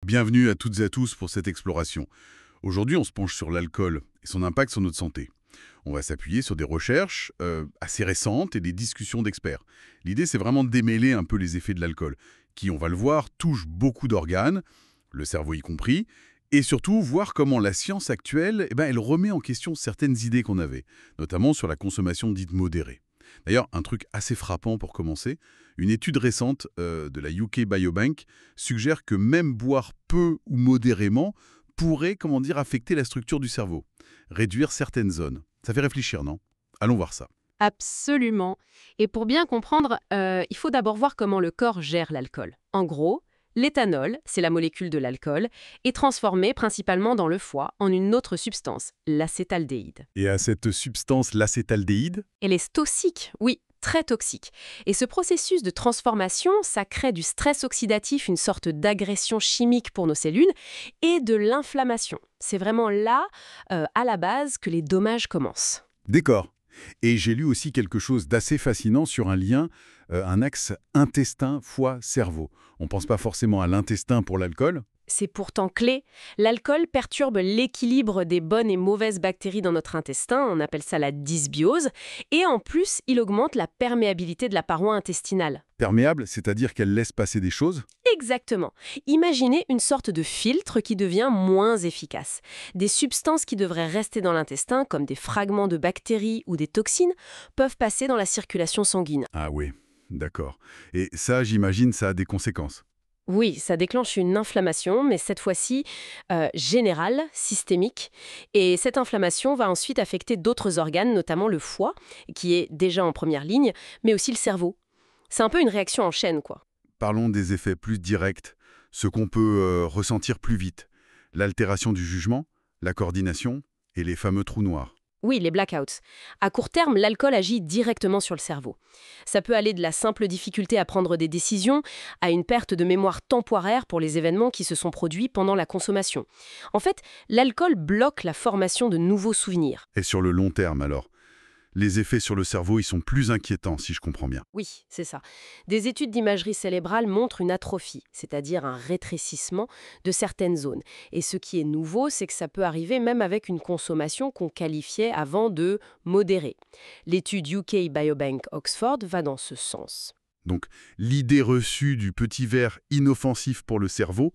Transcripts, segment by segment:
Bienvenue à toutes et à tous pour cette exploration. Aujourd'hui, on se penche sur l'alcool et son impact sur notre santé. On va s'appuyer sur des recherches assez récentes et des discussions d'experts. L'idée, c'est vraiment de démêler un peu les effets de l'alcool, qui, on va le voir, touche beaucoup d'organes, le cerveau y compris, et surtout voir comment la science actuelle, elle remet en question certaines idées qu'on avait, notamment sur la consommation dite modérée. D'ailleurs, un truc assez frappant pour commencer, une étude récente de la UK Biobank suggère que même boire peu ou modérément pourrait, affecter la structure du cerveau, réduire certaines zones. Ça fait réfléchir, non? Allons voir ça. Absolument. Et pour bien comprendre, il faut d'abord voir comment le corps gère l'alcool. En gros, l'éthanol, c'est la molécule de l'alcool, est transformée principalement dans le foie en une autre substance, l'acétaldéhyde. Et à cette substance, l'acétaldéhyde? Elle est toxique, oui, très toxique. Et ce processus de transformation, ça crée du stress oxydatif, une sorte d'agression chimique pour nos cellules, et de l'inflammation. C'est vraiment là, à la base, que les dommages commencent. D'accord. Et j'ai lu aussi quelque chose d'assez fascinant sur un lien, un axe intestin-foie-cerveau. On ne pense pas forcément à l'intestin pour l'alcool. C'est pourtant clé. L'alcool perturbe l'équilibre des bonnes et mauvaises bactéries dans notre intestin, on appelle ça la dysbiose, et en plus, il augmente la perméabilité de la paroi intestinale. Perméable, c'est-à-dire qu'elle laisse passer des choses? Exactement. Imaginez une sorte de filtre qui devient moins efficace. Des substances qui devraient rester dans l'intestin, comme des fragments de bactéries ou des toxines, peuvent passer dans la circulation sanguine. Ah oui, d'accord. Et ça, j'imagine, ça a des conséquences. Oui, ça déclenche une inflammation, mais cette fois-ci générale, systémique. Et cette inflammation va ensuite affecter d'autres organes, notamment le foie, qui est déjà en première ligne, mais aussi le cerveau. C'est un peu une réaction en chaîne, quoi. Parlons des effets plus directs, ce qu'on peut ressentir plus vite. L'altération du jugement, la coordination et les fameux trous noirs. Oui, les blackouts. À court terme, l'alcool agit directement sur le cerveau. Ça peut aller de la simple difficulté à prendre des décisions à une perte de mémoire temporaire pour les événements qui se sont produits pendant la consommation. En fait, l'alcool bloque la formation de nouveaux souvenirs. Et sur le long terme, alors? Les effets sur le cerveau, ils sont plus inquiétants, si je comprends bien. Oui, c'est ça. Des études d'imagerie cérébrale montrent une atrophie, c'est-à-dire un rétrécissement de certaines zones. Et ce qui est nouveau, c'est que ça peut arriver même avec une consommation qu'on qualifiait avant de modérée. L'étude UK Biobank Oxford va dans ce sens. Donc, l'idée reçue du petit verre inoffensif pour le cerveau,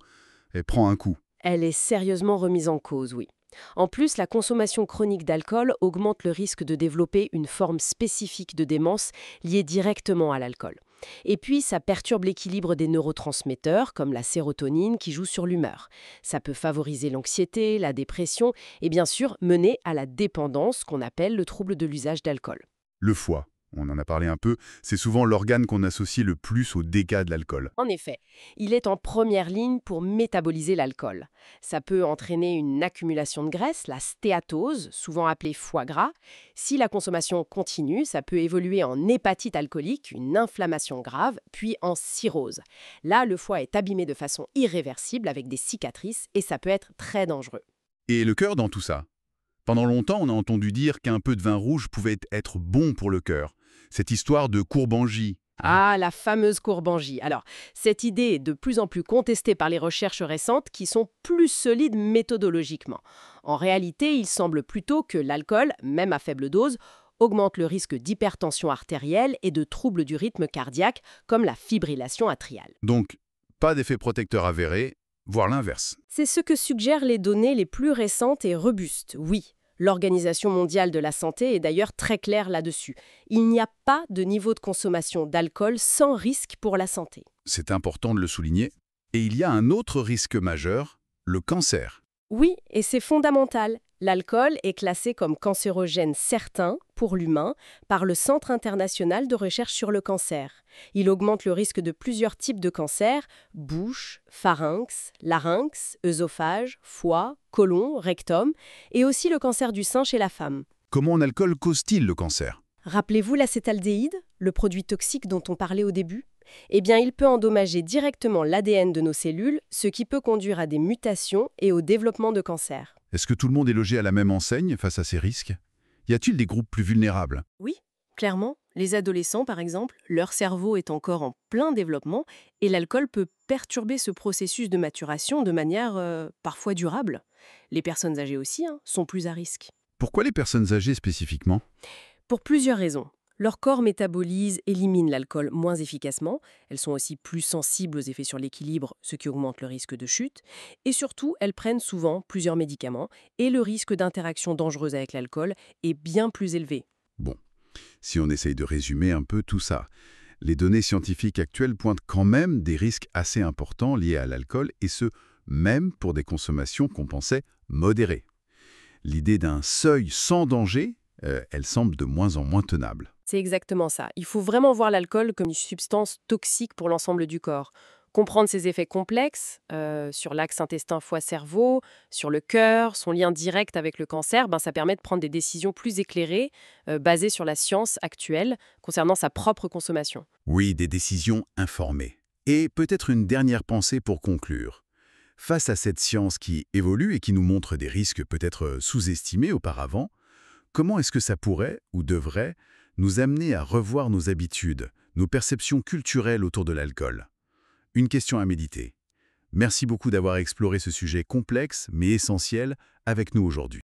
elle prend un coup. Elle est sérieusement remise en cause, oui. En plus, la consommation chronique d'alcool augmente le risque de développer une forme spécifique de démence liée directement à l'alcool. Et puis, ça perturbe l'équilibre des neurotransmetteurs, comme la sérotonine qui joue sur l'humeur. Ça peut favoriser l'anxiété, la dépression et bien sûr mener à la dépendance qu'on appelle le trouble de l'usage d'alcool. Le foie, on en a parlé un peu, c'est souvent l'organe qu'on associe le plus aux dégâts de l'alcool. En effet, il est en première ligne pour métaboliser l'alcool. Ça peut entraîner une accumulation de graisse, la stéatose, souvent appelée foie gras. Si la consommation continue, ça peut évoluer en hépatite alcoolique, une inflammation grave, puis en cirrhose. Là, le foie est abîmé de façon irréversible avec des cicatrices et ça peut être très dangereux. Et le cœur dans tout ça? Pendant longtemps, on a entendu dire qu'un peu de vin rouge pouvait être bon pour le cœur. Cette histoire de courbangie. Ah, la fameuse courbangie. Alors, cette idée est de plus en plus contestée par les recherches récentes qui sont plus solides méthodologiquement. En réalité, il semble plutôt que l'alcool, même à faible dose, augmente le risque d'hypertension artérielle et de troubles du rythme cardiaque, comme la fibrillation atriale. Donc, pas d'effet protecteur avéré, voire l'inverse. C'est ce que suggèrent les données les plus récentes et robustes, oui. L'Organisation mondiale de la santé est d'ailleurs très claire là-dessus. Il n'y a pas de niveau de consommation d'alcool sans risque pour la santé. C'est important de le souligner. Et il y a un autre risque majeur, le cancer. Oui, et c'est fondamental. L'alcool est classé comme cancérogène certain pour l'humain par le Centre international de recherche sur le cancer. Il augmente le risque de plusieurs types de cancers, bouche, pharynx, larynx, œsophage, foie, côlon, rectum, et aussi le cancer du sein chez la femme. Comment un alcool cause-t-il le cancer? Rappelez-vous l'acétaldéhyde, le produit toxique dont on parlait au début? Eh bien, il peut endommager directement l'ADN de nos cellules, ce qui peut conduire à des mutations et au développement de cancer. Est-ce que tout le monde est logé à la même enseigne face à ces risques? Y a-t-il des groupes plus vulnérables? Oui, clairement, Les adolescents, par exemple, leur cerveau est encore en plein développement et l'alcool peut perturber ce processus de maturation de manière parfois durable. Les personnes âgées aussi sont plus à risque. Pourquoi les personnes âgées spécifiquement? Pour plusieurs raisons. Leur corps métabolise, élimine l'alcool moins efficacement, elles sont aussi plus sensibles aux effets sur l'équilibre, ce qui augmente le risque de chute, et surtout, elles prennent souvent plusieurs médicaments, et le risque d'interaction dangereuse avec l'alcool est bien plus élevé. Bon, si on essaye de résumer un peu tout ça, les données scientifiques actuelles pointent quand même des risques assez importants liés à l'alcool, et ce, même pour des consommations qu'on pensait modérées. L'idée d'un seuil sans danger, elle semble de moins en moins tenable. C'est exactement ça. Il faut vraiment voir l'alcool comme une substance toxique pour l'ensemble du corps. Comprendre ses effets complexes sur l'axe intestin-foie-cerveau, sur le cœur, son lien direct avec le cancer, ça permet de prendre des décisions plus éclairées, basées sur la science actuelle, concernant sa propre consommation. Oui, des décisions informées. Et peut-être une dernière pensée pour conclure. Face à cette science qui évolue et qui nous montre des risques peut-être sous-estimés auparavant, comment est-ce que ça pourrait, ou devrait, nous amener à revoir nos habitudes, nos perceptions culturelles autour de l'alcool? Une question à méditer. Merci beaucoup d'avoir exploré ce sujet complexe mais essentiel avec nous aujourd'hui.